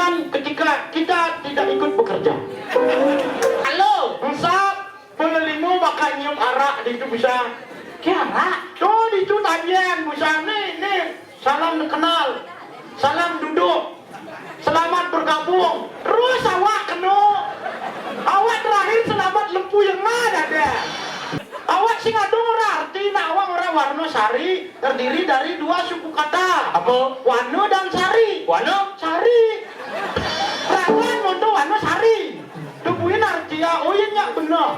Cuman ketika kita tidak ikut bekerja. Halo, Usap, penelimu bakal nyium arak di itu bisa. Kira? Tuh di itu tajian bisa nih. Salam kenal, salam duduk, selamat bergabung. Terus awak kena. Awak terakhir selamat lempu yang mana deh? Awak sing adung ora arti nak awak ora warna sari terdiri dari dua suku kata. Apa? Wano dan sari. Wano? Sari. Rawan untuk wano sari. Tubuhin arti ya, oh iya nyak bener.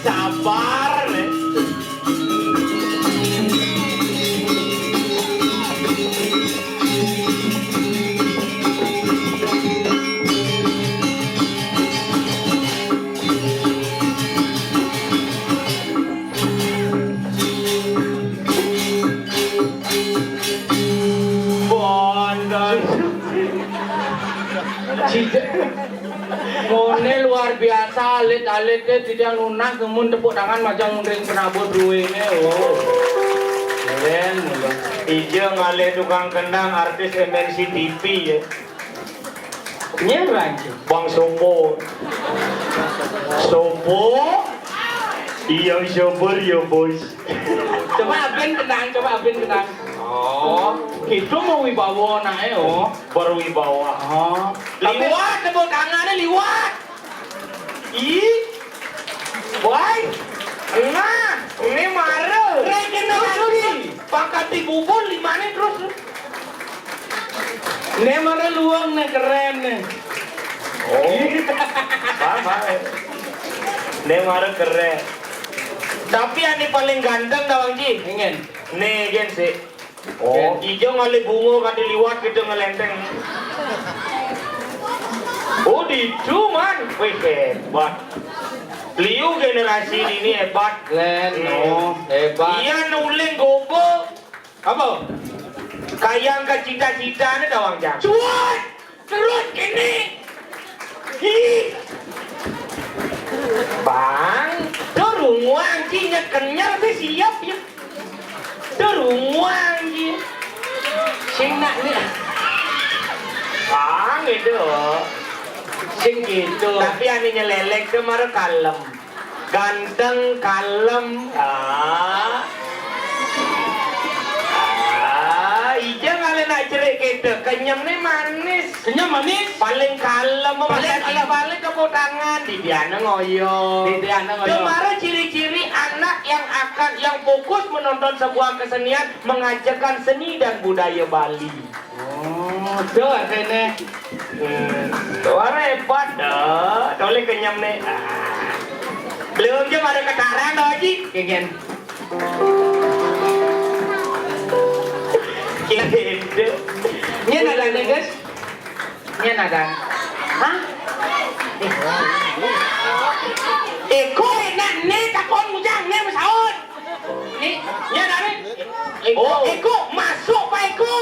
Sabar nih. Mone luar biasa, alit-alitnya tidak lunas, namun tepuk tangan macam ring penabur duitnya. Oh, keren. Ijo ngalih tukang kendang artis MNC TV ya. Nyerang Bang Sopo. Sopo? Iya sabar ya bos. Coba abin kenang. Oh, itu mau wibawa naik oh. Berwibawa. Oh, liwat tepuk tangannya liwat. Ih, boy, nah, ini marah. Regenerasi, pangkat di bubur 5 nih terus. Ini marah luang nih keren nih. Oh, sama. Ini marah keren. Tapi yang paling ganteng dah Bang Ji, ingin. Nih gen sih. Oh, ijo ngalih bungo kadi liwat gitu ngelenteng. Oh, di cuman, wih hebat. Liu generasi ini hebat. Len, no, hebat. Iya nuling gopo. Apa? Kayang ke cita-cita ini dawang jam. Cuat, terus kini. Hi, Bang, dorunguang cinya kenyal be siap ya. Dorunguang ci. sing nak ni, Bang itu. sing gitu. Tapi aninya lelek tuh marah kalem. Ganteng kalem. Ija ngalen nak cerik kita. Kenyam nih manis. Kenyam manis. Paling kalem. Paling kalem. Balik ke tangan. Di Diana ngoyo. Di Diana ngoyo. Kemarin ciri-ciri anak yang fokus menonton sebuah kesenian mengajarkan seni dan budaya Bali. Oh, tu akhirnya. Tuh repot dah. Toleh kenyam nih. Belum je ada ketaran dah Haji. Kengen. Gitu. Nya nada nih guys. Nya nada. Hah? Eko enak nih takon mujang nih masaud. Ni, Ya dah nih. Oh, Eko masuk Pak Eko.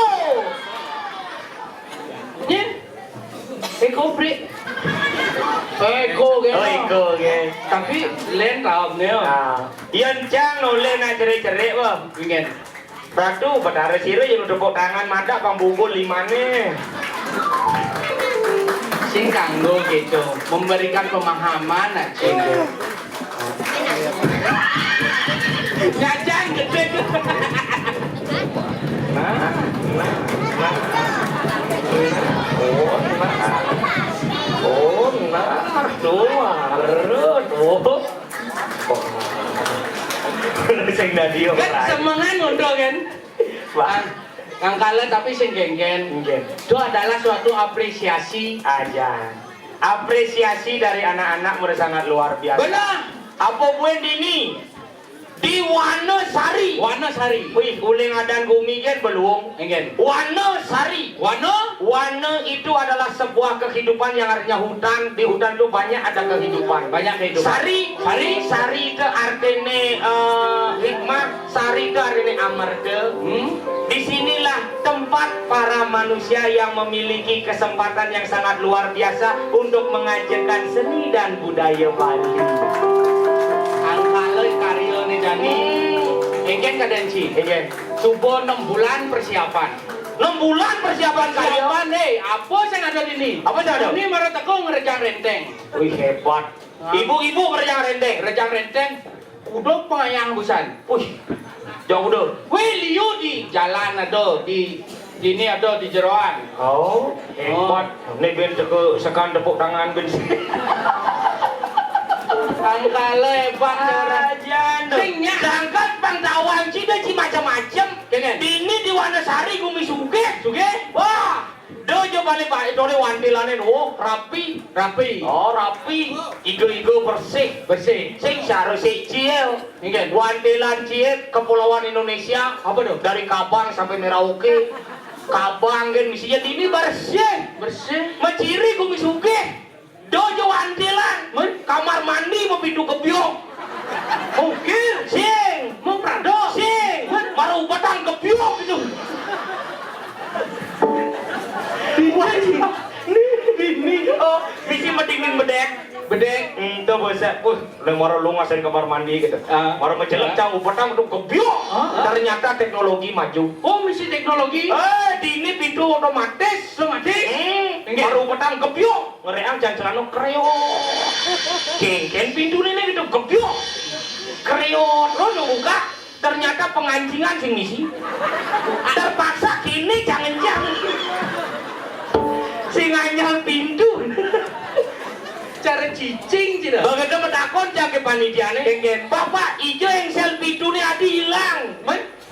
nya. Eko pri. Eko ke. Oh, Eko ke. Tapi len tahu ni. Yan jang noleh nak cerik-cerik bang. Kengen. Batu badare sire yang tepuk tangan mada bang bubul 5 nih. Sing kanggo gitu, memberikan pemahaman aja. Jajan gede. Sing dadi yo. Kan semangat ngono kan. Kang kala tapi sing genggen. Itu adalah suatu apresiasi. Aja. Apresiasi dari anak-anak mereka sangat luar biasa. Benar. Apa buen dini? Di Wanosari. Wanasari. Wih, uling adan gumi kan belum? Engen. Wanosari. Wano? Wana itu adalah sebuah kehidupan yang artinya hutan. Di hutan itu banyak ada kehidupan. Banyak kehidupan. Sari, sari itu artinya hikmah. Sari itu artinya amarga. Disinilah tempat para manusia yang memiliki kesempatan yang sangat luar biasa untuk mengajarkan seni dan budaya Bali. Angkale karyo nih Dani. Engen kadensi. Engen. Subuh 6 bulan persiapan. 6 bulan persiapan kayo. Persiapan apa yang ada di sini? Apa yang ada? Ini marah teko ngerejang renteng. Wih hebat. Ibu-ibu kerjaan renteng. Rejang renteng. Udok pengayang busan. Wih, jauh dong. Wih liu di jalan ada di ini ada di jeroan. Oh, hebat. Nih ben teko sekan tepuk tangan ben. Angkale hebat Ajan. Singnya. Sedangkan pangtawan cida ci macam-macam. Kengen. Ini di Wanasari gumi suge. Wah, dojo balik balik dole wantilane oh rapi. Oh rapi. Igo-igo bersih. Sing seharusnya ciel. Kengen. Wantilan ciel kepulauan Indonesia. Apa tuh? Dari Kabang sampai Merauke. Kabang kan misinya ini bersih. Maciri gumi suge. Dojo wantilan, kamar mandi mau pintu kebiong. Mungkin, sing, mau prado, sing, baru batang kebiong itu. Ini, oh, misi medingin bedek. Itu bisa, udah marah lu ngasain kamar mandi gitu. Marah ngejelek cang, batang itu kebiong. Ternyata teknologi maju. Oh misi teknologi. Ini pintu otomatis. Baru batang kebiong. Ngereang jangan kreo. Kengken pintu ini gitu kebiong. Kreo lo buka. Ternyata pengancingan sing misi. Terpaksa kini jangan-jangan. Sing anyal pintu. Cara cicing tidak. Bagaimana takon jaga panitiane? Kengken. Bapak ijo yang sel pintu ini adi hilang.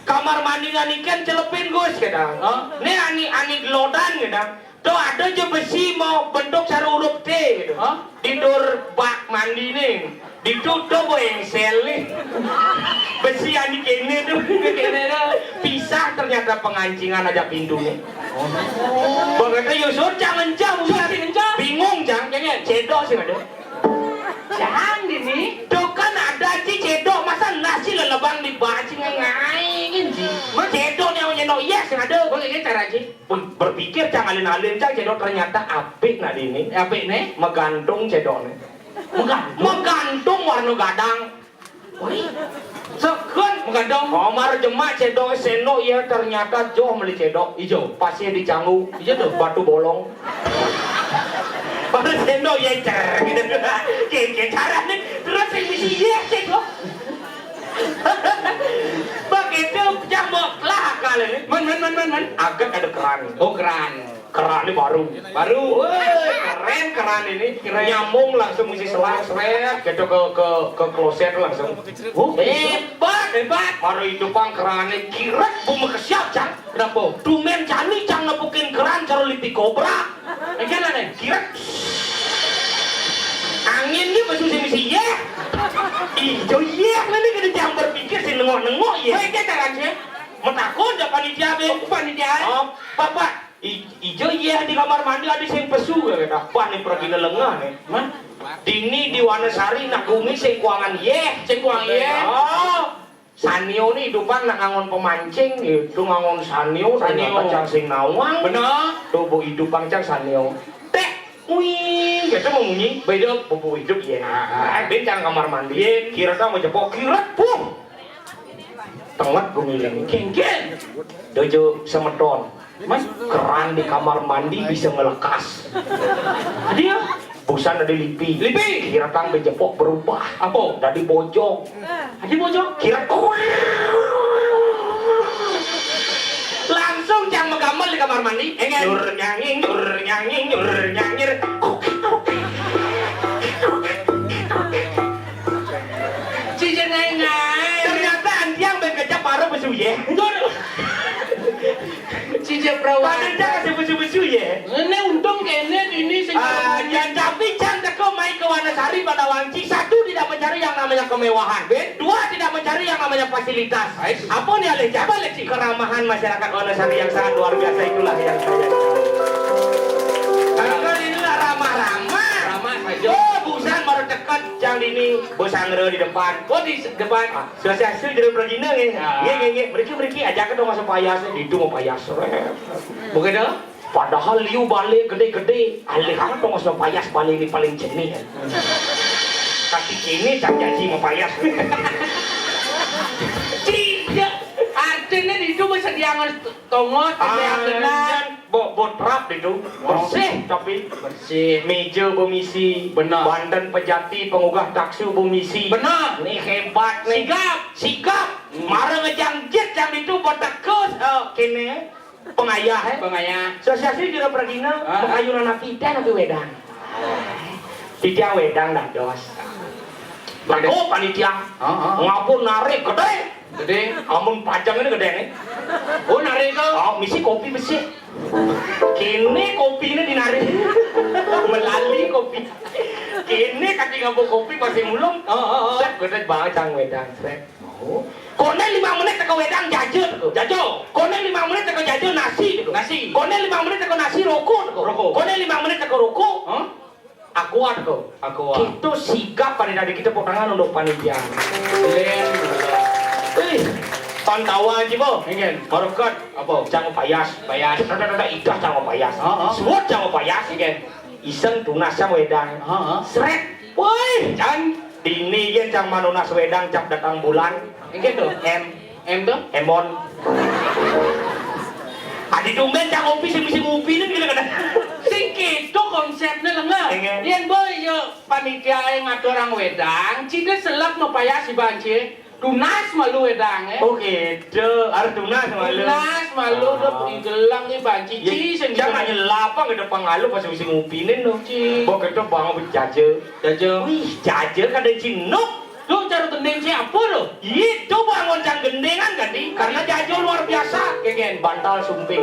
Kamar mandi nganikan celepin gus kadang. Ini ani gelodan kadang. Tuh ada aja besi mau bentuk cara huruf T gitu. Tidur bak mandi nih. Ditutup yang sel nih. Besi ani kene tuh. Pisah ternyata pengancingan aja pintunya. Bagaimana Yusuf jangan jam. Bingung jang. Cedok sih ada. Jangan ini. Do kan ada ci cedok masa nasi lelebang dibacing ngaingin ci. Mas cedok yang nyenok yes ada. Boleh kan cara Ci? Berpikir cang alin-alin cang cedok ternyata apik nah ini. Apik nih? Megantung cedoknya. Megantung warna gadang. Wih. Seken Mengandung. Omar jemak cedok seno ya ternyata joh meli cedok Ijo. pasnya di Canggu. Ijo tuh. Batu bolong. Baru seno ya cer gitu. Kayak cara nih terus yang misi ya cedok. Begitu jambok lah kali ini. Men. Agak ada keran. Oh keran. Keran ini baru. Woi, keren ini. Nyambung langsung misi selang seret gitu ke kloset langsung. Hebat. Baru hidupang kerannya kiret bumi kesiap cang. Kenapa? Dumen jani cang nepukin keran caro lipi kobra. Enggak lah nih. Kiret. Angin dia masuk misi ya. Ijo ya, nanti kita jangan berpikir si nengok ya. Baik ya cara Ci? Metakut dah panitia be. Panitia. Oh, bapak. Ijo iya di kamar mandi ada sing pesu kata. Wah nih pergi lelengah nih. Man. Dini di Wanasari nak gumi sing kuangan ye. Sing kuang ye. Oh. Sanio nih hidupan nak ngangon pemancing itu ngangon sanio. Pacang sing nawang. Bener. Tuh bu hidupan cang sanio. Teh. Wih, gitu mau bunyi. Hidup, bubu hidup ya. Bencang kamar mandi. Kira mau jepok kirat puh. Tengah bumi ini. Kengken. Dojo semedon. Mas, keran di kamar mandi bisa ngelekas. Ada ya? Busan ada lipi. Kira tang bejepok berubah. Apa? Dari bojong. Ada bojong? Kira langsung jang megamel di kamar mandi. Nyur nyanging. Cici nengai. Ternyata antiang bekecap baru besu ye. Cici perawan. Padahal jangan besu-besu ye. Ini untung kene ini sing Ya tapi jangan teko main ke Wanasari pada Wangci. Satu tidak mencari yang namanya kemewahan. Dua tidak mencari yang namanya fasilitas. Apa nih alih? Coba lihat keramahan masyarakat Wanasari yang sangat luar biasa itulah yang saya. Kalau inilah ramah-ramah. ramah saja. Oh, busan baru dekat jang ini. Bosangre di depan. Oh di depan. Sudah hasil jadi pergi nih. Ya. Nge. Mereka ajak dong masuk payas. Itu mau payas. Bukan dah? Padahal liu balik gede-gede, alih kan dong masuk payas balik ini paling jenih. Tapi ini tak janji mau payas. Tidak. Artinya itu bisa dianggap tongos, yang benar. Botrap itu bersih tapi Bersih. meja komisi, Benar. Bandan Pejati pengugah taksu komisi. Benar. Nih hebat nih. Sikap. Marah ngejangjit jam itu botakus. Kene pengayah. Sosiasi juga pergi na pengayunan kita nabi wedang. Tidak wedang dah dos. Laku panitia. Ngapun narik gede. Amun panjang ini gede nih. Oh narik ke? Oh misi kopi besi. Kini kopi ini dinarik. Melali kopi. Kini kaki ngabuk kopi masih mulung. Set gede banget cang wedang. Set. Kone 5 menit teko wedang jajo. Kone 5 menit teko jajo nasi. Kone 5 menit teko nasi roko. Kone 5 menit teko roko. Akuat kok. Itu sigap pada dari kita potongan untuk panitia. Pantawa aja po. Ingin. Marukat. Apa? Jangan payas. Tata ikas jangan payas. Semut jangan payas. Iseng tunas yang wedang. Seret. Woi. Jangan. Dini yen cang manunas wedang cap datang bulan. Ingin tuh. M tuh? Emon. Adi tumben cang ngopi sing ngopi nih gila kada. Sing gitu konsepnya lengan. Ingin. Yen boy yo panitia yang ngatur orang wedang, cina selak no payah si banci. Tunas malu wedang Oh gitu. Harus tunas malu. Tunas malu udah gelang nih banci. Sing jangan nyelapa ke depan ngalu pas sing ngupinin no. Bok itu bang jaje. Wih, jaje kada cinuk. Lu cara gendeng siapa lo? Itu bangun cang gendengan kan di? Karena jajo luar biasa. Kegen Bantal sumping.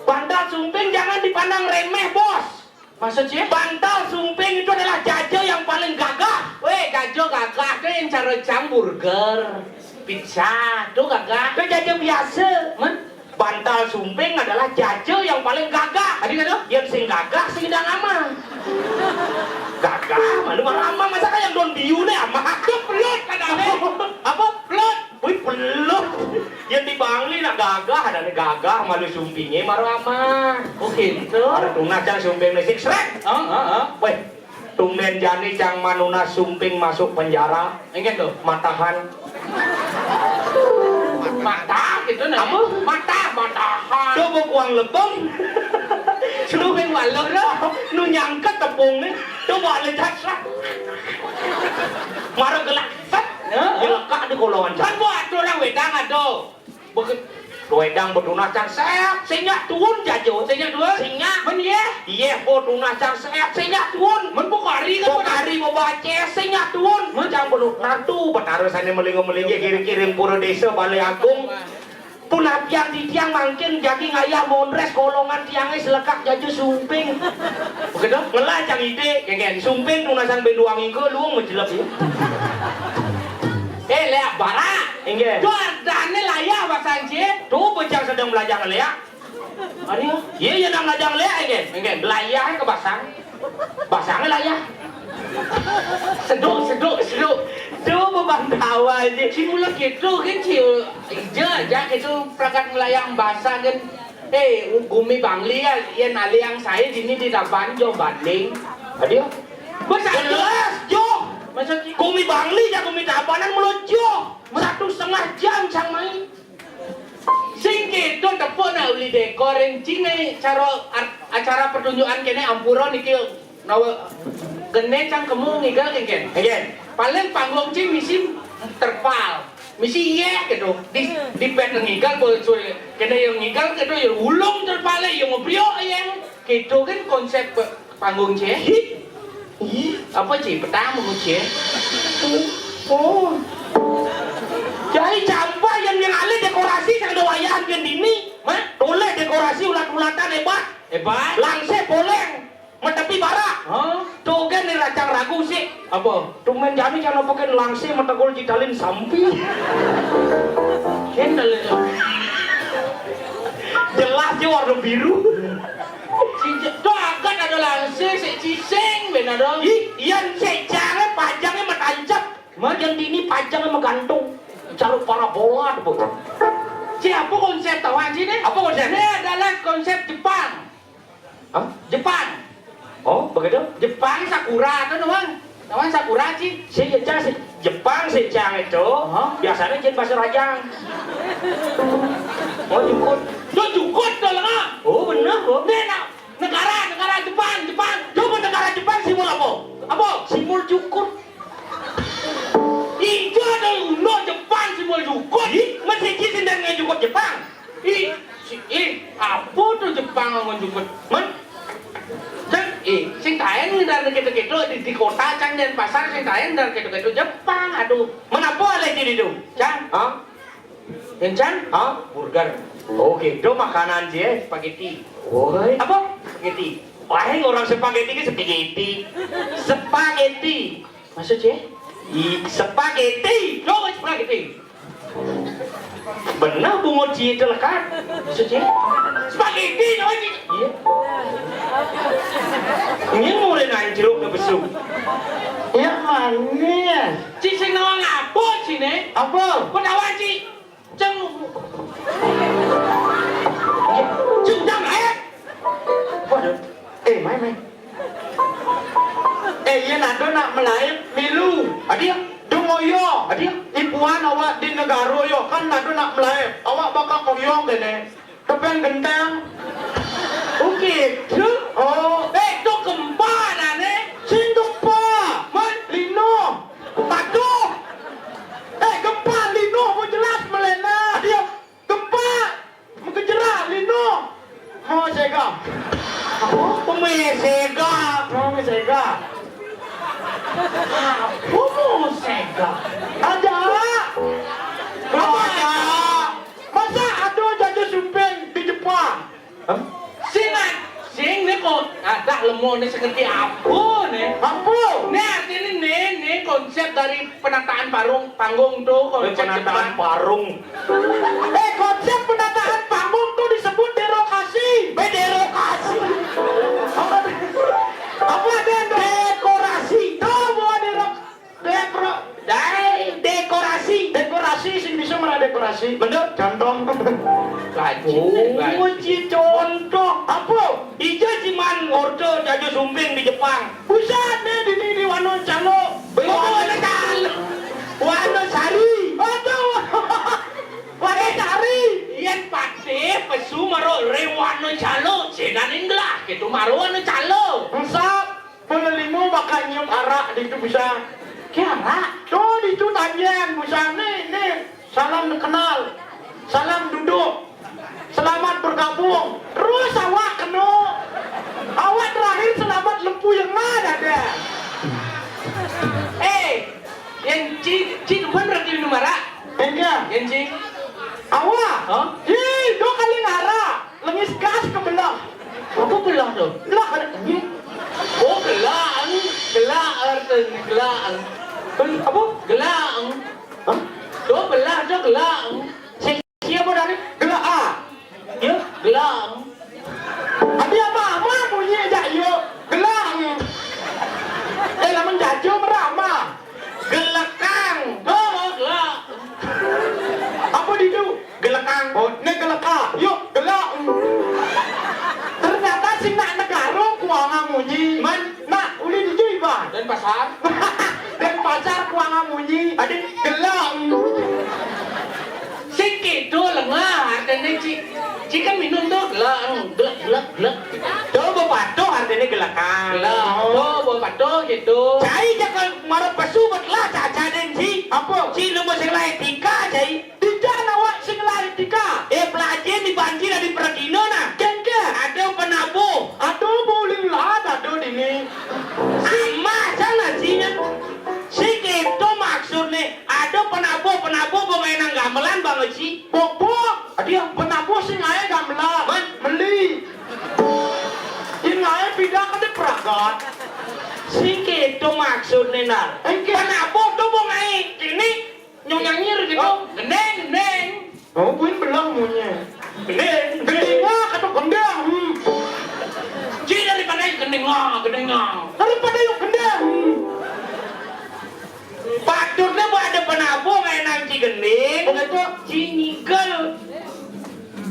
Bantal sumping jangan dipandang remeh bos. Maksudnya? Bantal sumping itu adalah jajo yang paling gagah. Weh, gajo gagah tuh yang cara burger, pizza, tuh gagah. Itu jajo biasa. Men? Bantal sumping adalah jajo yang paling gagah. Adi kado? Yang sing gagah sing dang aman. Gagah malu ama masa kayak Don Biu nih ama. Itu pelut kadang Apa pelut? Wih pelut. Yang di Bangli nak gagah ada nih gagah malu sumpingnya maru ama. Oke itu. Ada tunah cang sumping nih srek. Weh, tumben jani cang manuna sumping masuk penjara. Enggak tuh. Matahan. Mata gitu nih. Apa? Matahan. Coba kuang lebong. Sumping walau dah. Nu nyangkat tepung nih. Coba lecat sak. Maru gelak sak. Gelak di kolongan Kan cang. buat orang wedang ada. Bukan. Wedang betunah cang sehat. Sinyak tuun jajo. Sinyak tuun? Sinyak. Men ye. Iya, betunah cang sehat. Sinyak tuun. Men bukari kan. Bukari mau baca sinyak tuun. Macam belut nartu. Petarusannya melingo-melingi kirim-kirim pura desa Balai Agung. Punah tiang di tiang mangkin jadi ngayah mondres kolongan tiangnya selekak jaju sumping. Begitu? Ngelah cang ide. Kengken sumping tunasan benduangi ke luang ngejelap ya. Lea bara. Enggak. Tuh ardane layah basanci. Tuh bocah sedang belajar ngeliat. Aduh. Iya ya nang belajar ngeliat enggak? Enggak. Layahnya ke basang. Basangnya layah. Seduk. Tuh bebantawa aja. Si mula gitu kan si aja itu perangkat melayang basah kan. Gumi Bangli ya, yang ali yang saya sini tidak banjo banding. Adio. Masa Jelas, Jo. Masa Kumi Bangli ya kumi tabanan melujo. 1,5 jam sang main. sing gitu tepuk na uli dekor encing nih acara pertunjukan kene ampura niki nawa gene cang kemu ngigal kengken. Again. Paling panggung cing misi terpal. Misi iya gitu. Di pet ngigal boleh kene yang ngigal gitu yang ulung terpal yang ngobrol yang gitu kan konsep panggung ceh. Apa sih pertama ceh? Oh. Jadi campak yang alih dekorasi yang doayan kan dini. Mah, boleh dekorasi ulat-ulatan hebat. Hebat. Langse boleng. Metepi bara. Hah? Tuh kan nih racang ragu sih. Apa? Tumen jami kalau pakai langse metegol jitalin sampi. Kendal. Jelas dia warna biru. Tuh agak ada langsung si ciseng benar dong. Yang secangnya panjangnya metancap. Yang dini panjangnya menggantung. Caruk parabola tuh. Siapa konsep tahu sih nih? Apa konsepnya? Ini adalah konsep Jepang. Hah? Jepang. Oh, begitu? Jepang sakura tuh doang. Namanya sakura sih. Si Jepang si Cang itu biasanya jadi bahasa rajang. Oh jukut. Tuh jukut tuh lah. Oh bener kok. Nih negara Jepang. Coba negara Jepang simul apa? Apa? Simul jukut. Itu ada uno Jepang semua jukut. Masih kisin dan ngejukut Jepang. Apa tuh Jepang ngomong jukut? Men? Cang, sing taen dari gitu-gitu di kota cang dan pasar sing taen dari gitu-gitu Jepang. Aduh, Menapa lagi di itu? cang, Hah? Cang, Hah? burger, Oh gitu makanan sih. spaghetti, Woi. apa? Spaghetti. Wah, orang spaghetti ke spaghetti. Spaghetti. Maksudnya? Spaghetti. Coba spaghetti. Benar bungo ci itu lekat. Maksudnya? Spaghetti namanya. Iya. Ini mulai naik jeruk ke besuk. Ya manis. Ci sing nawang apa ci ne? Apa? Penawan ci. Cang. Cundang air. Waduh. Mai. Iya nado nak melayan milu. Adia. Dungoyo. Adia. Ipuan awak di negara yo kan nado nak melayan. Awak bakal koyong gini. Kepen genteng. Oke. Oh, Itu gempa ne. sing gempa. Man, Lino. Taduh. Gempa Lino mau jelas melena. Dia gempa. Mengejerak Lino. Mau sega. Pemesega. Mau sega. Apa mau sega? Ada. Ada. Masa ada jatuh sumping di Jepang? Sing ne kok ada lemon ne seperti apa ne? Apa? Ini artinya ini konsep dari penataan panggung tuh konsep Penataan Jepang. parung. Konsep penataan panggung tuh disebut derokasi. Derokasi. Apa ada dekorasi? Tuh bajing. Muji contoh apa? Ijo cuman ordo jajo sumbing di Jepang. Buset nih di Wano Calo. Wano Calo. Wano Sari. Aduh. Wano Sari. Yen pate pesu maro rewano calo jenanin gelah gitu maro wano calo. Usap. Penelimu bakal nyium arak di itu bisa. Kira Tuh di itu tanyan bisa nih. Salam kenal. Salam duduk. Selamat bergabung. Terus awak kena. Awak terakhir selamat lempu yang mana ada? yang ci depan berarti numara. Enggak. Yang ci. Awak. Hah? Ih, dua kali ngara. Lengis gas ke belah. Apa belah tuh? Belah ada ini. Oh gelang, gelang. Apa? Gelang. Hah? Tuh belah tuh gelang. Siapa dari? Gelah A. Ya, gelang. Abi apa bunyi aja yo. Gelang. Lamun jajo merama. Gelekang. Oh, gelang. Apa di itu? Gelekang. Oh, ini gelaka. Yuk, gelang. Ternyata sing nak negara kuangan munyi. Nak, uli di Jiban. Dan pasar. Dan pacar kuangan munyi. Ada gelang. Sikit tu lengah. Dan ci kan minum tu gelang. Gelak. Coba patuh artinya gelekang. Gelang. Oh, buat patuh gitu. Cai jangan marah pesu betlah caca den si. Apa? Si lu masih lain tika cai. Tidak nawak sing lari tika. Pelajar di banjir di Pradino nah. Kengke. Ada penabuh. Aduh, bowling lah, aduh ini. Sama sana sih. Si itu maksudnya ada penabuh pemainan gamelan banget sih. Bobok. Dia penabuh sing ae gamelan. Meli. Yang ae pindah ke Pragat. Si itu maksudnya nah. Engke. Penabuh tuh mau ngai ini nyonyanyir gitu. Gendeng. Oh, buin belang munya. Gede. Gedenya kata gendang. Ci daripada gendeng lah. Daripada yuk gendang. Patutnya buat ada penabuh mainan cigending. Begitu. Cinigel.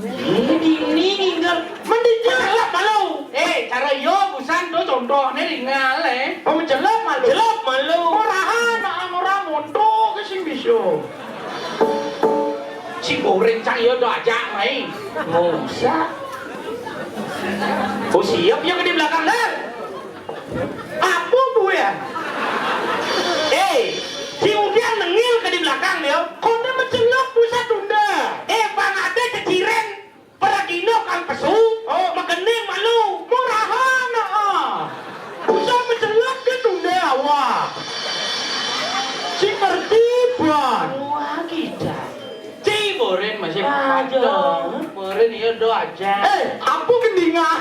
Ini ninggal. Mendijak lah malu. Cara yo busan tu contohnya ringal Oh, menjelap malu. Jelop malu. Murahan, orang montok ke sing biso. Ci goreng cang yo doa aja mai. Musa. Oh siap yang di belakang dah. Apa bu ya? Si Udian nengil ke di belakang dia. Kau dia menjelap pusat tunda. Bang ada keciren. Peradino kan pesu. Oh. Magening malu. Murahan, Pusat menjelap ke tunda awak. Sing ngerti buan. Wah kita. Ci boren masih Aja. patuh. Boren yo doa aja. Apa gendingan?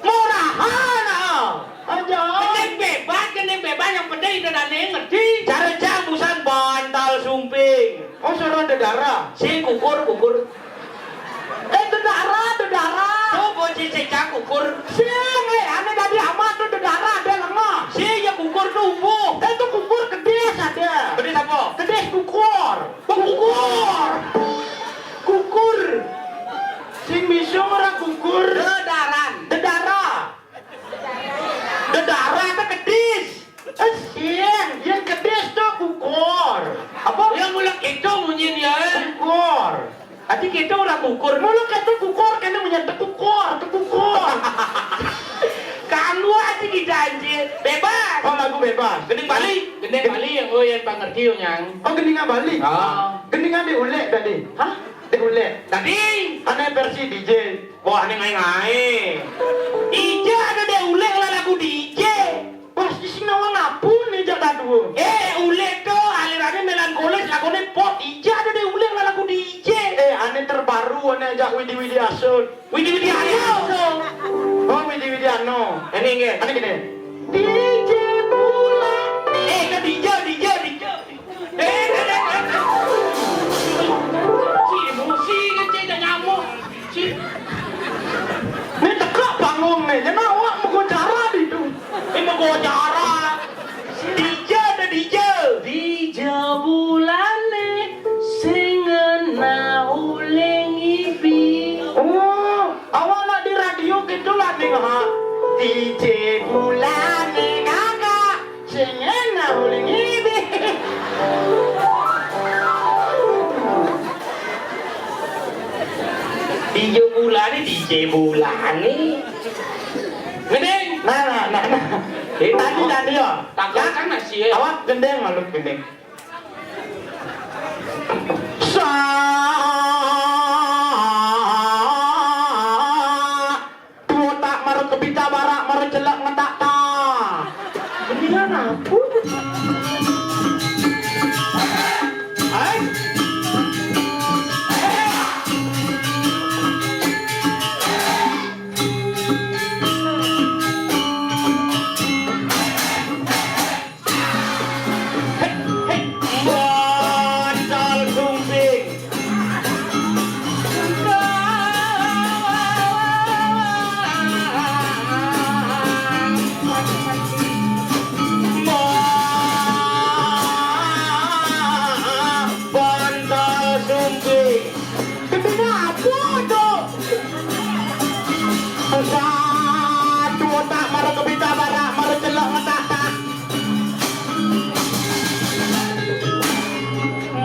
Murahan, Aja. Gendeng bebas yang penting itu dan ngerti. Cara jambusan bantal sumping. Oh, suruh ada darah. Si kukur. Darah. Tuh bocil secak kukur. Sing, aneh tadi amat tuh darah ada lengah. Si ya kukur tubuh. Itu kukur kedes ada. Gede apa? Kedes kukur. Kukur. Sing bisa orang kukur. Darah. Darah itu kedis. Sing, yang kedis tuh kukur. Apa? Yang mulak itu munyin ya. Kukur. Ati kita orang kukur. Mulut itu kukur, kena menyentuh kukur. Kamu aja kita anjir. Bebas. Oh, lagu bebas. Gending Bali. Gendeng Bali yang yang pengerti yang. Oh, gendingan Bali. Gendingan diulek tadi. Hah? Diulek. Tadi. Aneh versi DJ. Wah ini ngai. Ija ada deh ulek lah lagu DJ. Pas di sini orang ngapun nih jaga dua. Ulek tuh alirannya melankolis lagunya pop. Ija ada deh ulek lah lagu DJ. Aneh terbaru aneh ajak Widi Asud. Widi Ano. Oh, Widi Ano. Ini enggak. Aneh gini. DJ pulang. Ke DJ. Si emosi kecil dan nyamuk. Si Ini tekak panggung nih. Jangan awak mau cara di itu. Ini mau gua cara. DJ di bulan sing ngenau DJ bulane kakak sing enak uling ini. DJ bulane. Gendeng. Nah. Tadi ya. Takkan kan nasi ya. Awak gendeng malut gendeng. Tuh tak marut kepita barak marut celak ngetak ta. Gendingan apa? Hai. Bocol sumping. Bocol sumping. Ketika apa tuh? Satu otak marah kebita barak marah celak ngetak tak.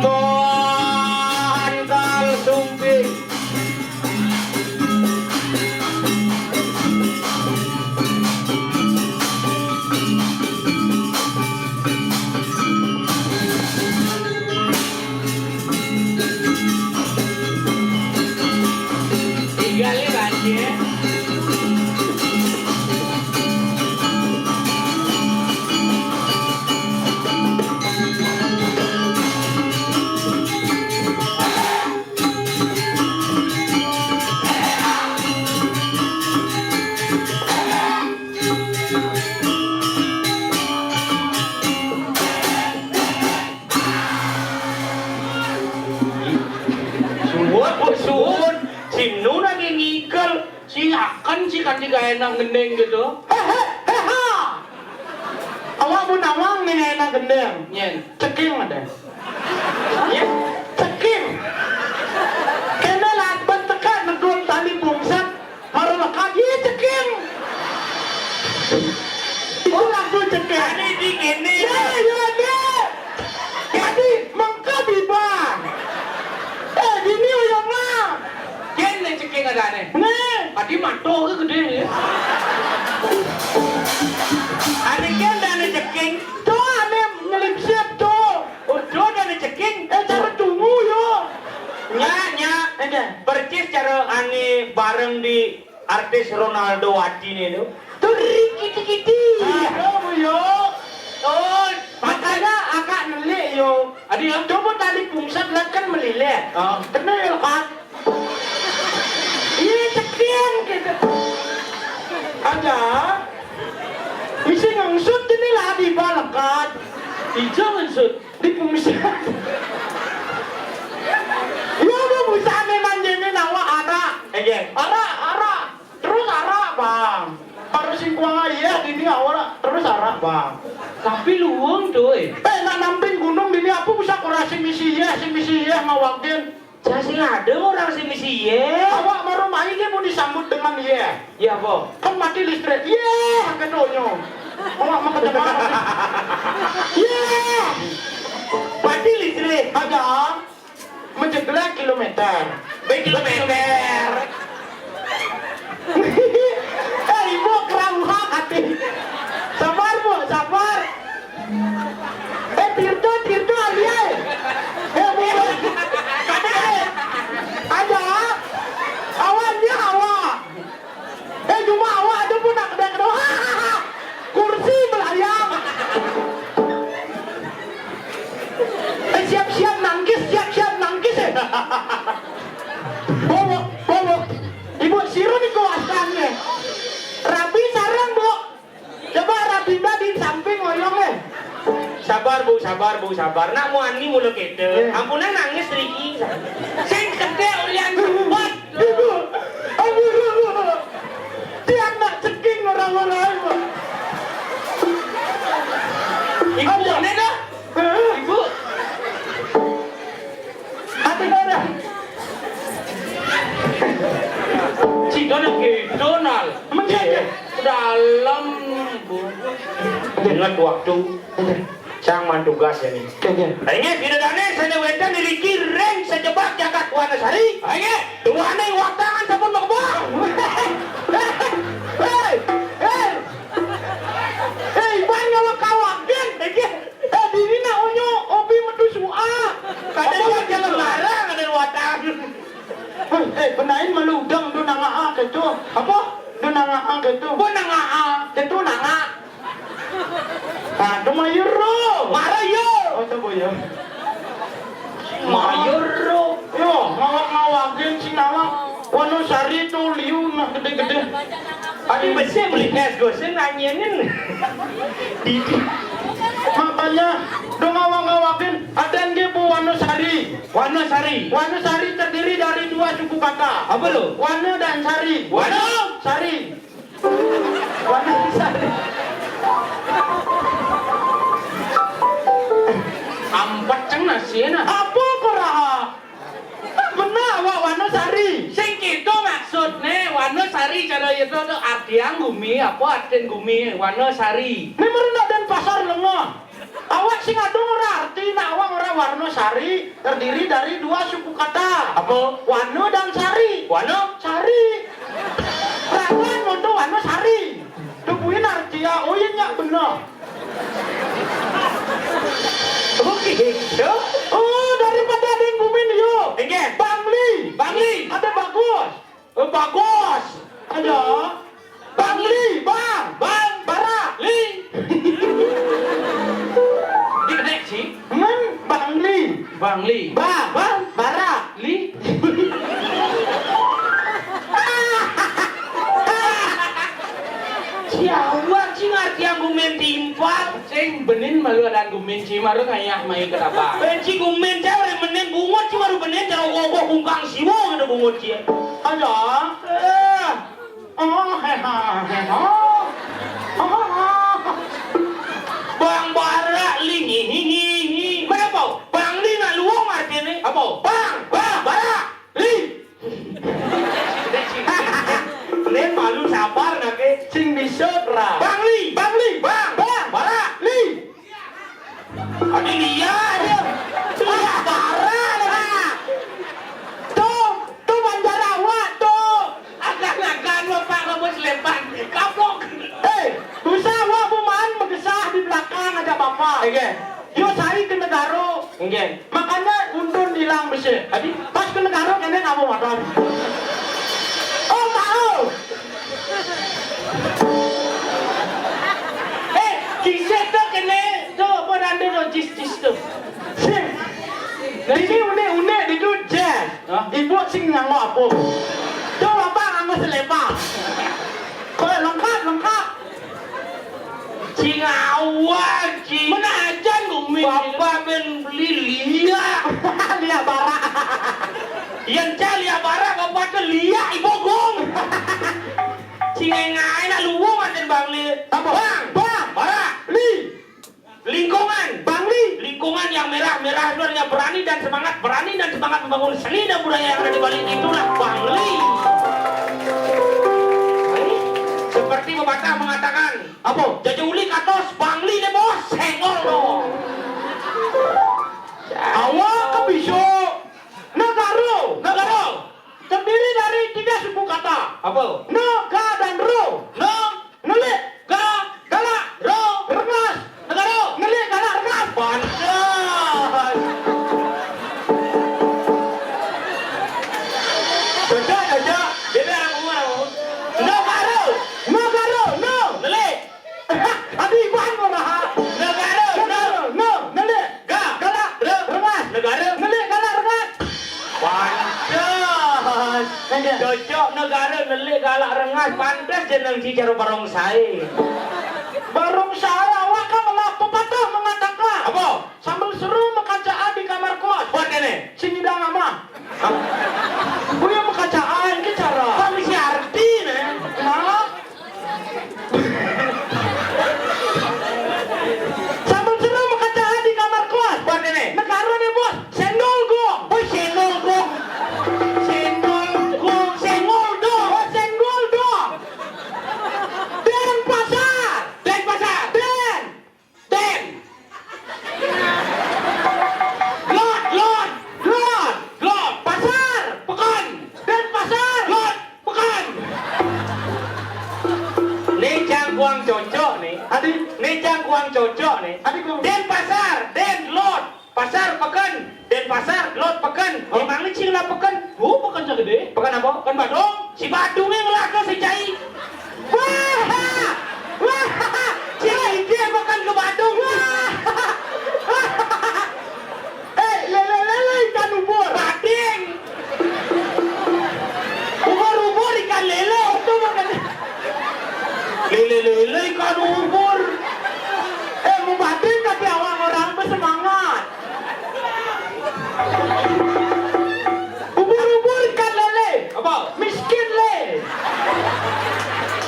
Bocol sumping. Tiga lebar ya. Suwun. Si Nun lagi ngikel. Si akan sih kan tiga enak gendeng gitu. Hehehe. Awak mau nawang nih enak gendeng. Nyen. Ceking ada. Ya, ceking. Kena laban tekan negul tali bungsat. Baru lekat ye ceking. Oh lagu ceking. Ani di gini. Ya. Jadi mengkabi bang. Gini uyang lah. Jen nih ceking ada nih. Nih. Tadi mato ke gede ya. Ani kan dana ceking. Tuh ane ngelip siap tuh. Udah dana ceking. Cara tunggu yo. Nya. Percis cara ani bareng di artis Ronaldo Wati nih tuh. Tuh kiti-kiti. Aduh yo. Oh, makanya agak nelik yo. Adi ya. Coba tali pungsat lah kan meleleh. Kena lekat. Iya ceking gitu. Aja. Misi ngangsut ini lah di balakat. Hijau maksud. Di pungsat. Yo mau busane manjene nawa ara. Ara. Terus ara, Bang. Harus sing kuang ya dini awal terus ara, Bang. Tapi luang tuh. Nak namping gunung dini apa bisa kurasi misi ya ngawakin. Saya ada orang si misi ye. Awak baru main dia mau disambut dengan ye. Ya po. Kan mati listrik. Ye, kedonyo. Awak mau ketemu. Ye. Mati listrik. Ada menjeglek kilometer. Kilometer. Ibu kerawuhan hati. Sabar bu, sabar. Tirto alia. Bu. Ada. Awalnya awak. Cuma awak ada pun nak kedua. Kursi belayang. Siap-siap nangkis. Bobo. Ibu siru nih kuasannya. Rabi sarang bu. Coba rabi di samping oyongnya. Sabar bu. Nak mau ani mulu kete. Ampunan nangis Riki. Sing gede ulian cepat. Ibu. Tiap nak ceking orang-orang ibu. Ibu mana dah? Ibu. Hati ada. Si Donald ke Donald. Menjaga. dalam Ingat waktu sang mantugas ini. Ayo bidadane sana wedan diriki reng sejebak jagat Wanasari. Ayo tuane waktangan sampun makbah. Hei, ban ngawa kawakin. Diri na onyo obi metu sua. Kadang jalan larang ada watang. Benain meludang do nangaa gitu. Apa? Do nangaa gitu. pun nangaa Itu nanga. Ah, do mayuro. marayo Oh, coba ya. mayuro Yo, ngawak-ngawakin si nama Wanasari tuh liu nah gede-gede. Adi bersih beli es gosen nanyain. Makanya do ngawak-ngawakin ada yang Bu Wanasari. Wanasari Wanasari terdiri dari dua suku kata. apa lo Wana dan Sari. Wana. Sari. Wana Sari. ampat ceng nasina Apa koraha? Benar awak Wanasari. sing gitu maksudnya Wanasari cara itu tuh artian gumi apa artian gumi Wanasari Ini merendah dan pasar lengah. Awak sing adung ora arti nak awak ora Warnosari terdiri dari dua suku kata. Apa? Wano dan Sari. Wano? Sari. Rawan untuk Wanosari. Tubuhin arti ya, oh iya nyak bener. Oke, gitu. Oh, daripada ada yang gumin yuk. Oke. Bangli. Bangli. Ada bagus. Bagus. Ada. Bangli, bang. Bang. Bara. Li dikdek sih Bangli. Bangli Bang. Bara. Li Siapa sih ngerti yang gumen timpat? sing benin malu ada gumin cimaru kayak mai kenapa Benci gumen cewek menen bungut sih baru menen cara gogoh kungkang siwo gitu bungut sih. Ada. Oh, heha. Bang bara li hihihi. Berapa? Bang li nak luang artinya apa? Bang bara li. Len malu sabar nak ke. Sing bisa ra. Bang li bang bara Li. Adi lihat dia. Lihat bara lah. Tuh Banjarawa tuh. akan-akan bapak kamu selepan kapok Bisa wa buman mengesah di belakang aja bapak. Oke. Yo sari ke negara. Oke. Makanya undun hilang besi. Adi Pas ke negara kene kamu makan. Oh mau. kisah tuh kene tuh apa nande tuh cis tuh Sing. Ini une di tu jazz. Hah? Ibu sing nganggo apa? Tuh bapak nganggo selepak. Kau lengkap. Cing awal cing. menajan gumin Bapak ben beli liak. Lihat bara. Yang cah liak barang bapak ke liak ibu gong. Cing ngai nak luwung aja bang li. Apa? Bang bara. Li. Lingkungan. Bangli. Lingkungan yang merah-merah itu artinya berani dan semangat membangun seni dan budaya yang ada di balik itulah Bangli. Seperti pepatah mengatakan, Apa? jajuli katos Bangli deh bos, senggol dong. Awak kebiso. Negara. Terdiri dari 3 suku kata. Apa? Nega dan ro. No, Nelik. Galak. ro, Rengas. negara. Nelik galak rengas. Pantas. Jaja. Bebe orang umur. Negara. No. Nelik. Adi iban mo na ha. Negara. No. Nelik. Ga. Galak. Rengas. Negara. Nelik galak rengas. Pantas. Cocok negara nelik galak rengas pantas jeneng si cara barongsai. Barong saya awak kan malah pepatah mengatakan. Apa? Sambil seru mekacaan di kamar kos. Buat kene. Sing idang ama. Kuya mekacaan ki cara. Kami si arti ne. Nah. Sambil seru mekacaan di kamar kos. Buat kene. Negara nih bos. Sendol gong. Oh senggol gong. Sendol gong. Senggol dong. Oh senggol dong. Dia kuang cocok nih. Adi, Nih jang kuang cocok nih. adi kau. Denpasar, Lot, pasar pekan, Denpasar, Lot pekan. Oh. Emang ini cing lah pekan. Bukan cak gede. Pekan apa? Kan Badung. Si Badungnya ngelakar si Cai. Wah, wah, Cing dia pekan ke Badung. lele ikan ubur. Bading. Ubur-ubur ikan lele itu makan. Lele ikan ubur. Mau batin tapi awak orang bersemangat. Ubur-ubur ikan lele. Apa? Miskin le.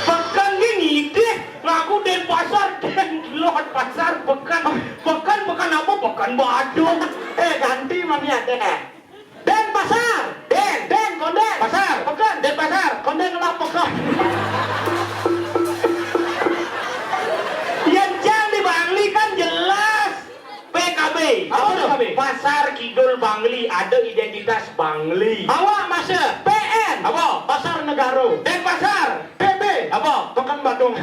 Pekan gini deh. Ngaku Denpasar, Lot pasar pekan. Pekan apa? Pekan Badung. Ganti mania deh. Den pasar. Den konden. Pasar. Pekan. Denpasar. Konden kelap pekan. Yang jang di Bangli kan jelas PKB. Apa tuh PKB? Pasar Kidul Bangli ada identitas Bangli. Awak masuk PN. Apa? Pasar Negaro. Denpasar. PB. Apa? Pekan Badung.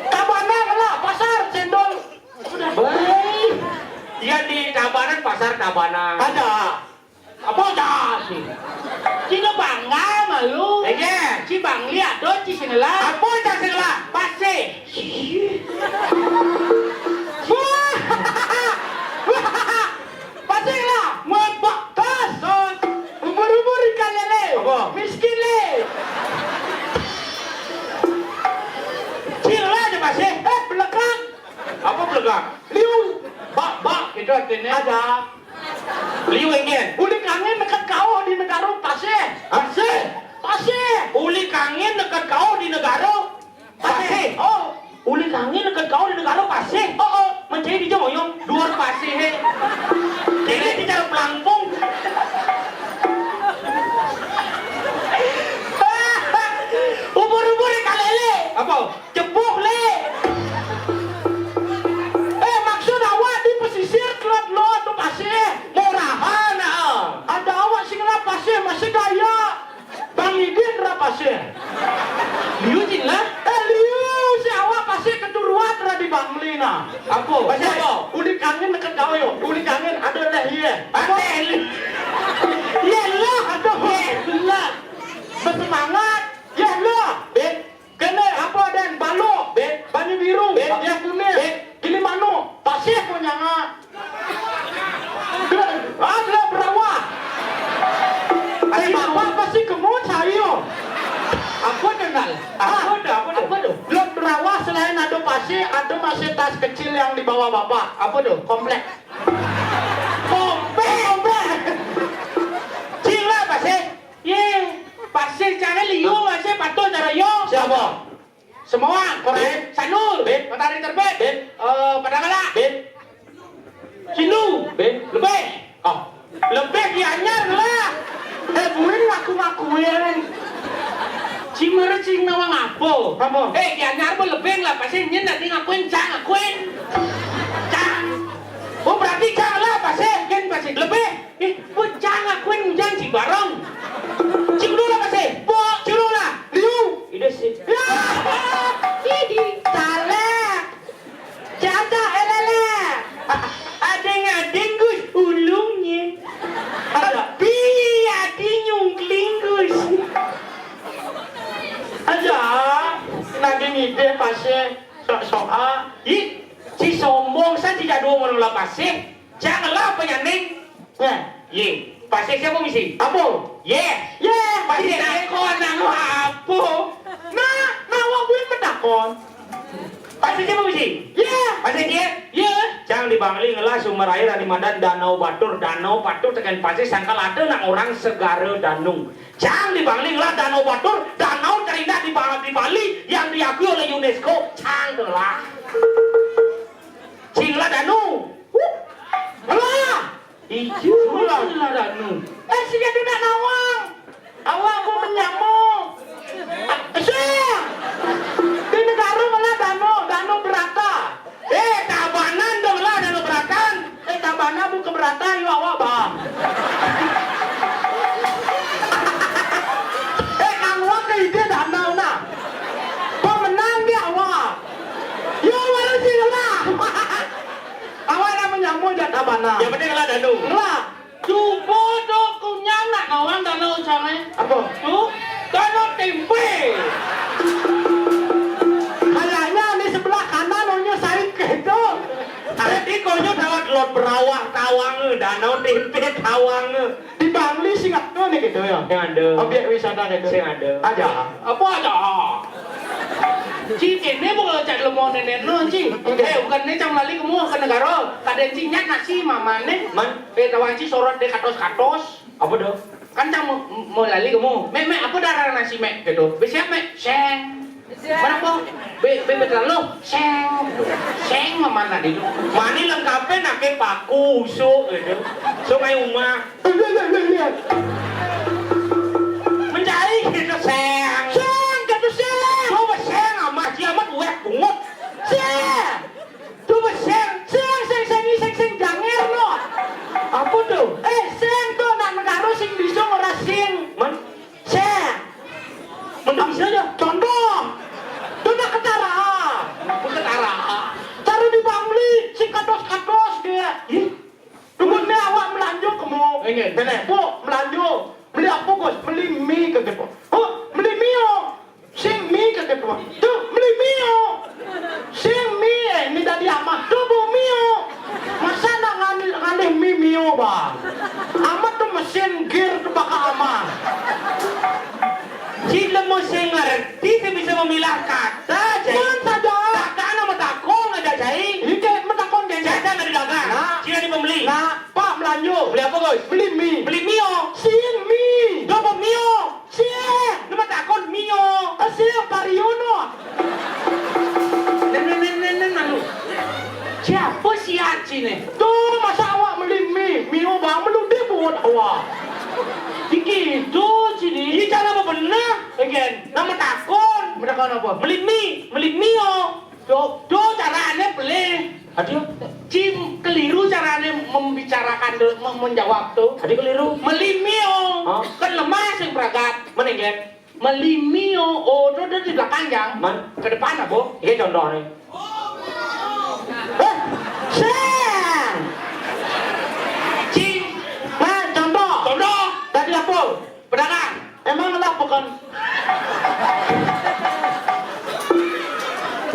Tabanan lah pasar cendol. Sudah baik. Dia di Tabanan, pasar Tabanan. Ada. Apa dah sih? Cina bangga malu. Ege. Ci Bangli ada ci sini lah. Apa yang salah? Pasti. Wah. Pasti lah. Membak tas. Ubur-ubur ikan lele. Apa? Miskin le. Cila aja masih. Belakang. Apa belakang? Liu. Bak. Itu artinya. Ada. Liu ingin. Uli kangen dekat kau di negara pasir. Pasir. Pasir. Uli kangen dekat kau di negara Pasir. Oh. Uli kangen dekat kau di negara Pasir. Oh. Mencari di Jomoyong, luar Pasir. Jadi di cara Pelampung. Ubur-ubur ikan lele. Apa? Jebuk le. Maksud awak di pesisir kelot-lot tu pasir. Murahan Ada awak sing lah pasir masih gaya. Bang Idin lah pasir. Liu jin lah. Liu si awak pasir keturuan lah di Bangli nah. Apa? Pasir Apa? Uli kangen dekat kau yo. Uli kangen ada lah iya. Iya lah ada. Iya lah. Bersemangat. Ya lah. Kena apa dan balok. Banyu biru. Ya kuning. Gili manu. Pasir punya ngak. Ada berawak. Apa pasti kemut saya. Apa kenal? Apa tuh? Belum berawak selain ada pasir, ada masih tas kecil yang dibawa bapak. Apa tuh? Komplek. Komplek. Cila Pasir. Pasir cara liu masih patut cara yo. Siapa? Semua Korea. Sanur. Matahari terbit. Padangala. Sindu. Lebih. Lebih dianyar lah. Buin ngaku-ngakuin. Cimere cing nawang apa? Dianyar pun lebih lah. Pasti nyen nanti ngakuin cang ngakuin. Cang. Oh berarti cang lah Pasir. Kan Pasir. Lebih. Cang ngakuin jangan si bareng. Cing dulu lah Pasir. Cing dulu lah. Liu. Ide sih. Ini salah. Jada elele. Adeng Gus ulungnya. Tapi adi nyungkling Gus. Aja. Lagi ngide pasir. Sok-soka. Si sombong saya tidak dua menolak Pasir. Janganlah penyanyi. Pasir siapa misi? Apa? Pasir akon nang apa? Nawak buin medakon. Pasir siapa misi? Pasir dia? Jangan di Bangli ngelah sumber air di mana Danau Batur tekan Pasir sangkal ada nak orang segara danung. Jangan di Bangli ngelah Danau Batur, danau terindah di Bali yang diakui oleh UNESCO. Janganlah. Cinglah danau. Alah. Ijo lah danau. Sih tidak nawang. Awak aku menyamuk. Di negara malah danau berata. Tabanan dong lah danau Beratan. Tabana bu keberatan yuk awak bang. aduh. Lah, Coba tuh kunyang nak ngawang danau jangan. apa? Tuh, danau tempe. Kayaknya di sebelah kanan nonyo saing gitu. Tadi konyo dawat lot berawak tawang danau tempe tawang. Di Bangli Singapura nih gitu ya. Yang ada. Objek wisata gitu. Sing ada. Aja. Apa ada? Ci ini bukan cak lemon nenek no ci. Bukan nih cang lali kamu ke negara. Kadang cinyat nasi mama nih. Man, Kawan ci sorot deh katos. apa dong? Kan cang mau lali kamu. Mek apa darah nasi mek gitu. Bisa mek seng. Mana po? Betul lo seng mama nadi. Mani lengkapnya nake paku so gitu. So kayak umah. Mencari gitu seng. Seng gitu seng. Coba seng amat amat wek bungut. Seng. Coba seng. Seng janger no. Apa tuh? Seng tuh nak negara sing bisa ngerasin. Man, Seng. mana bisa aja? Contoh. Tuh nak ketara. Bukan arah. Taruh di Bangli, sing kados dia. Tunggunya awak melanjut kamu. Ingin. Nenek, bu, melanjut. Beli apa Gus? Beli mie ke depan. Oh, beli mie oh. Sing mie ke depan. Tuh, beli mie oh. Sing mie, ini tadi amat. Tuh, bu mie oh. Masa nak ngalih mie oh, bang? Amat tuh mesin gear tuh bakal amat. Jika mau saya ngerti, saya bisa memilah kata. Man saja. Kata nama takong aja jai. Ini kayak menakon kayak Jasa nggak didagang. Nah. Jika di pembeli. Nah, Pak melanjut. Beli apa guys? Beli mie. Beli mio. Sing mie. Coba mio. Sing. Nama takon mio. Sing Pariono. Nenek lalu. Siapa si Aci nih? Tuh masa awak beli mie oh bang meludih buat awak. Begitu sini. Ini cara apa benar? Again. Nama takon. Menakon apa? Beli mio. Do caranya beli. Aduh, Cim keliru caranya membicarakan menjawab tuh. tadi keliru. Melimio. Oh. Kan lemah sing pragat. Mana yang Melimio. Oh, tuh di belakang yang. Man, Ke depan apa? ini contoh nih. Seng. Cim. Nah contoh. Contoh. Tadi apa? Pedagang. Emang lah bukan.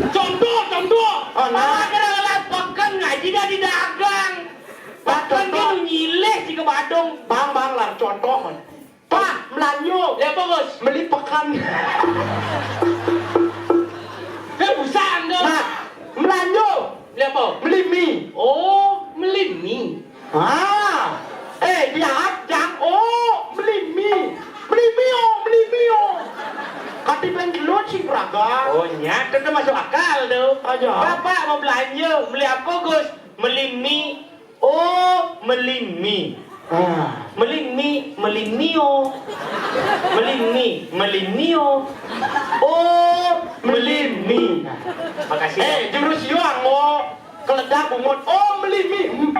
Contoh. Oh nah. Kadang-kadang pekan ngaji dah di dagang. Bahkan dia Contoh. nyileh di ke Badung. Bang lah contoh kan. Pak melanjut. Ya bagus. Beli pekan. Busan tuh. Nah melanjut. Beli apa? Beli mie. Oh, melimi. Ah. Jangan. Oh beli mie. Beli mie oh. Katiban dulu sih beragam. Oh nyata itu masuk akal tuh. Aja. Bapak mau belanja, beli apa Gus? Beli mie. Oh, beli mie. Ah. Beli mio. Beli mio. Oh, beli mie. Makasih. Jurus yuang oh. Keledak bungut. Oh beli mie.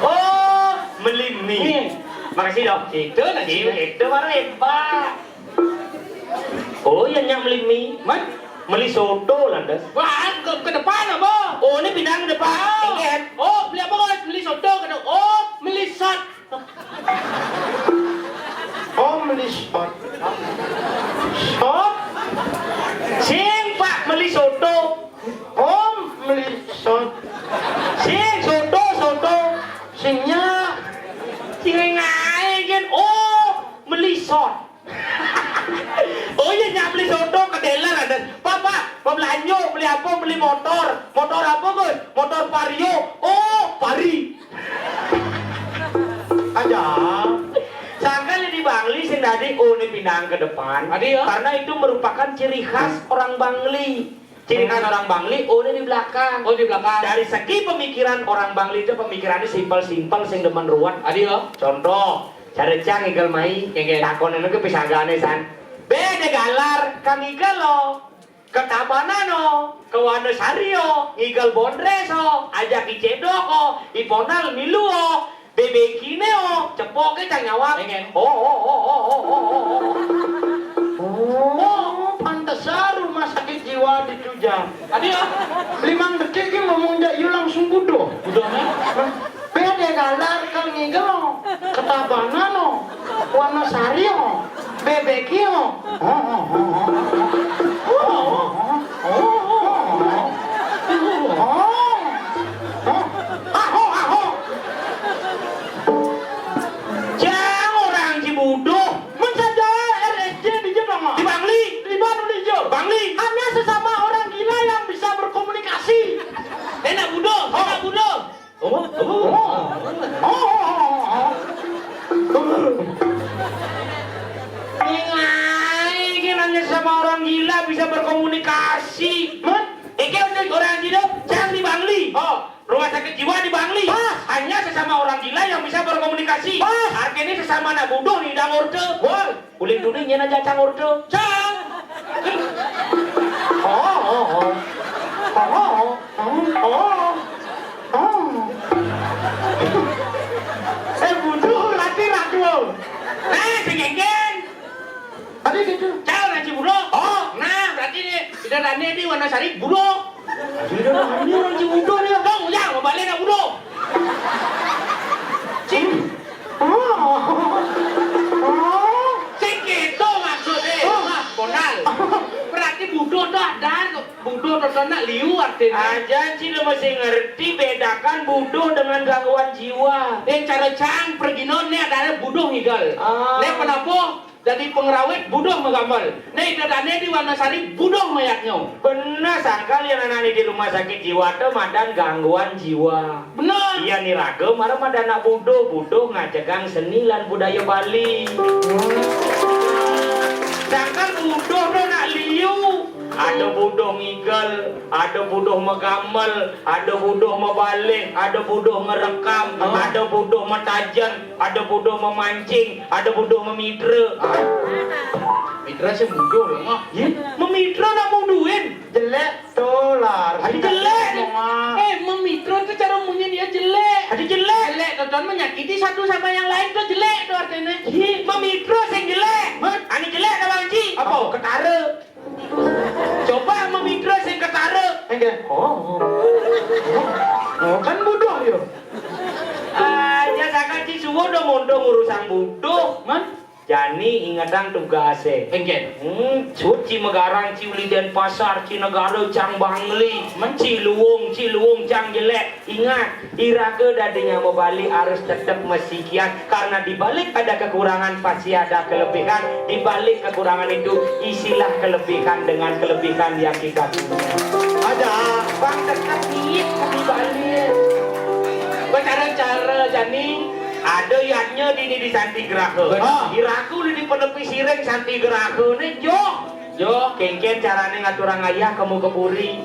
Oh, beli mie. Makasih dok. Itu nanti itu baru hebat. Oh, yang nyak beli mie. Man, Beli soto landas. wah ke depan apa? Oh, ini pindah ke depan. Ingat. Oh, beli apa guys? Beli soto ke depan. Oh, beli shot. Oh beli shot. Shot. Sing Pak beli soto. Oh beli shot. Sing soto. Singnya. Sing ngai kan. Oh, beli shot. Oh iya nyak beli soto ke dealer ada. Papa, mau belanja beli apa? Beli motor. Motor apa Gus? Motor Vario. Oh, Vari. Aja. Sangka di Bangli sing tadi oh ini pindah ke depan. Adi ya? Karena itu merupakan ciri khas orang Bangli. Ciri khas orang Bangli oh ini di belakang. Oh, di belakang. Dari segi pemikiran orang Bangli itu pemikirannya simpel-simpel sing demen ruwet. Adi ya? Contoh, cara cang igal mai, takon itu ke pisagane san. Beda galar, kang igal lo, ke Tabanano, ke Wonosario, igal Bondreso, ajak icedoko, iponal miluo, bebekine cepoke cang nyawang. Oh, pantesan rumah sakit jiwa di kerja. Adio, 5 detik ki ngomong dak yu langsung budo. budone. Bede galar kal ngigel ketabana no. Warna sari no. Bebeki no. Jang orang Cibuduh Mensaja RSJ di Jepang. di Bangli. Di Bandung di Jepang. Bangli. Hanya sesama orang gila yang bisa berkomunikasi. Enak Budo, enak Budo. Ingai, ini nanya sama orang gila bisa berkomunikasi. Iki untuk orang gila, jangan di Bangli. Rumah sakit jiwa di Bangli. Hanya sesama orang gila yang bisa berkomunikasi. Artinya sesama anak budo nih dang orde. Uling duninya aja cang orde. Cang. Buduh lati radio. Singenggen. Tadi gitu. Cang nanti budo. Nah, berarti nih bidarannya di Wanasari budok. Ini orang Cibudo nih. Dong, ya, mau balik nak budo. Sing gitu maksudnya. Mas Bonal. Berarti budok tuh ada, budok tuh nak liu artinya. Aja sih lo masih ngerti bedakan budo dengan gangguan jiwa. Yang cara cang pergi nih adalah budok higal. Ah. Nih kenapa? Jadi pengrawit budok menggambar. Nih dadane di Wanasari budok mayatnya. Benar sangkal yang anak di rumah sakit jiwa tuh madan gangguan jiwa. Benar. Iya nih raga marah madan anak budo ngacegang seni lan budaya Bali. Sangkal budo tuh nak liu. Ada budo ngigel, ada budo megamel, ada budo membalik, ada budo merekam, ada budo metajan, ada budo memancing, ada budo memidre. Mitra sih budok loh mah. Memidre nak mau duit. Jelek dolar. Ada jelek. Memitra tuh cara punya dia jelek. Ada jelek. Jelek tonton menyakiti satu sama yang lain tuh jelek tuh artinya. Memidre sing jelek. Ani jelek dah Bang Ji. Apa? Ketara. Coba memidre sing ketara. Enggak. Kan buduh yo. Aja sangat Ci suwo do mondo ngurusan buduh. Man? Jani ingatang tugasnya. Enggen. Cuci megarang Ciuli dan pasar Cinegara cang Bangli Ciluung cang jelek. Ingat iraga dadinya mau balik harus tetap mesikian karena dibalik ada kekurangan pasti ada kelebihan. Dibalik kekurangan itu isilah kelebihan dengan kelebihan yang kita punya. Ada. Bang tetap niat dibalik. Cara Jani. Ada yatnya di Santi Geraha. Iraku di penepi sireng Santi Geraha nih Jo kengken carane ngaturang ayah kamu ke puri.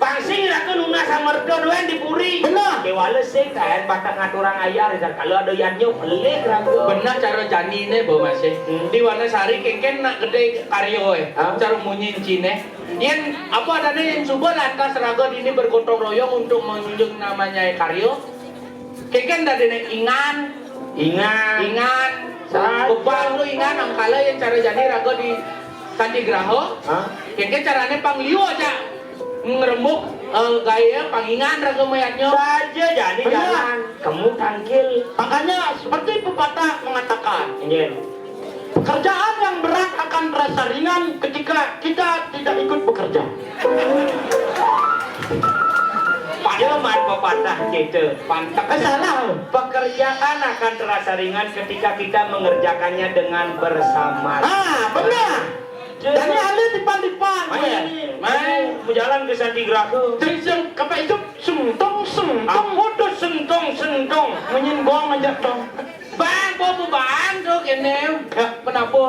Pangsing iraku nuna samerdo doang di puri. Benar. Kewales sih kan batak ngaturang ayah rizal kalau ada yatnya pelik ragu. Benar cara Jani ini bawa masih. Di Wanasari kengken nak gede karyo cara munyin cine. Yang apa adanya yang coba lantas raga ini bergotong royong untuk menunjuk namanya karyo. Kengken dari ingan. Bebang lu ingan angkala yang cara Jani raga di Santi Geraha. Kengken caranya pangliu aja ngerembuk gaya pangingan raga mayatnya. Saja jadi jalan. Kamu tangkil. Makanya seperti pepatah mengatakan, Ingin. pekerjaan yang berat akan terasa ringan ketika kita tidak ikut bekerja. Jaman pepatah gitu. Pantak. Salah. Pekerjaan akan terasa ringan ketika kita mengerjakannya dengan bersama. Benar. Jadi ada dipan-dipan. Main berjalan ke Santi Geraha. Seng apa itu sentong. Aku tuh sentong. Menyenggong aja dong. Bang, bang tuh kene. Kenapa?